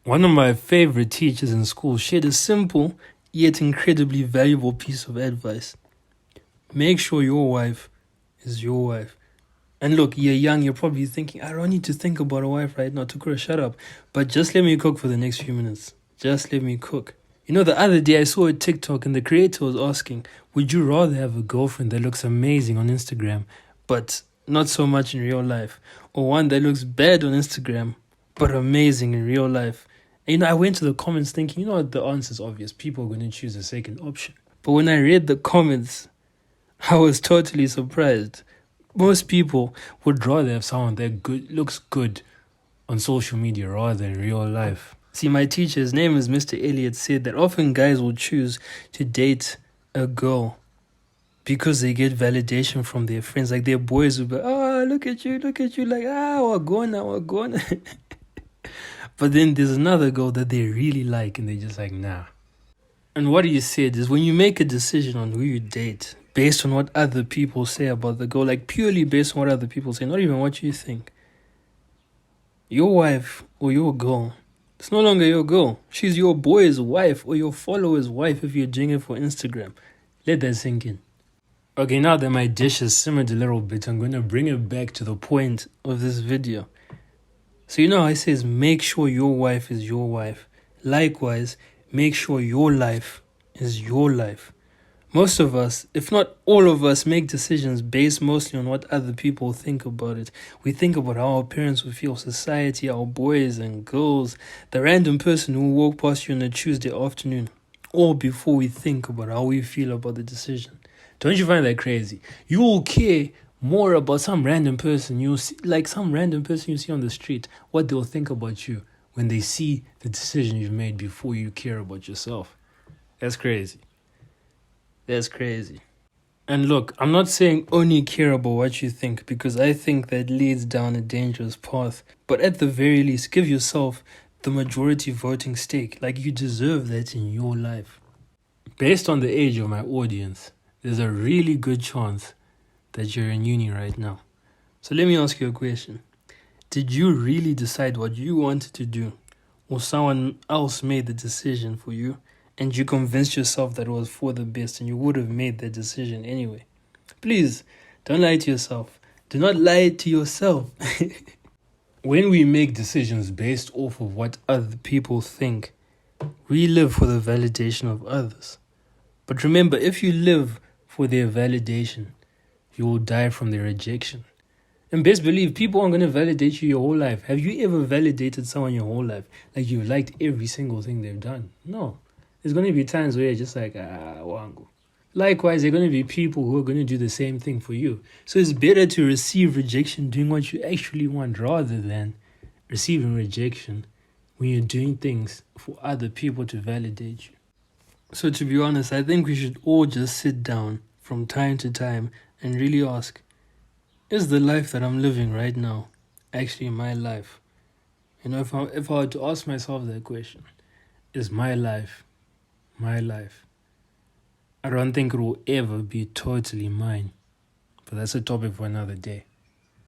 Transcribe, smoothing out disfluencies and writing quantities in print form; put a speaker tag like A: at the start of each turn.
A: One of my favorite teachers in school shared a simple yet incredibly valuable piece of advice. Make sure your wife is your wife. And look, you're young, you're probably thinking, I don't need to think about a wife right now. Takura, shut up. But just let me cook for the next few minutes. Just let me cook. You know, the other day I saw a TikTok and the creator was asking, would you rather have a girlfriend that looks amazing on Instagram, but not so much in real life? Or one that looks bad on Instagram, but amazing in real life? And, I went to the comments thinking, what, the answer's obvious. People are going to choose the second option. But when I read the comments, I was totally surprised. Most people would rather have someone that looks good on social media rather than in real life. See, my teacher, his name is Mr. Elliot, said that often guys will choose to date a girl because they get validation from their friends. Like their boys will be, look at you, like, we're going. But then there's another girl that they really like and they're just like, nah. And what he said is when you make a decision on who you date based on what other people say about the girl, like purely based on what other people say, not even what you think, your wife or your girl, it's no longer your girl. She's your boy's wife or your follower's wife if you're doing it for Instagram. Let that sink in. Okay, now that my dish has simmered a little bit, I'm going to bring it back to the point of this video. So you know how it says, make sure your wife is your wife. Likewise, make sure your life is your life. Most of us, if not all of us, make decisions based mostly on what other people think about it. We think about how our parents will feel, society, our boys and girls, the random person who will walk past you on a Tuesday afternoon, all before we think about how we feel about the decision. Don't you find that crazy? You will care more about some random person you see, like some random person you see on the street, what they'll think about you when they see the decision you've made before you care about yourself. That's crazy. That's crazy. And look, I'm not saying only care about what you think, because I think that leads down a dangerous path. But at the very least, give yourself the majority voting stake, like you deserve that in your life. Based on the age of my audience, there's a really good chance that you're in uni right now. So let me ask you a question. Did you really decide what you wanted to do, or someone else made the decision for you and you convinced yourself that it was for the best and you would have made that decision anyway? Please, don't lie to yourself. Do not lie to yourself. When we make decisions based off of what other people think, we live for the validation of others. But remember, if you live for their validation, you will die from their rejection. And best believe, people aren't going to validate you your whole life. Have you ever validated someone your whole life? Like you've liked every single thing they've done? No. There's going to be times where you're just like, wangu. Likewise, there are going to be people who are going to do the same thing for you. So it's better to receive rejection doing what you actually want rather than receiving rejection when you're doing things for other people to validate you. So to be honest, I think we should all just sit down from time to time and really ask, is the life that I'm living right now actually my life? You know, if I were to ask myself that question, is my life my life? I don't think it will ever be totally mine. But that's a topic for another day.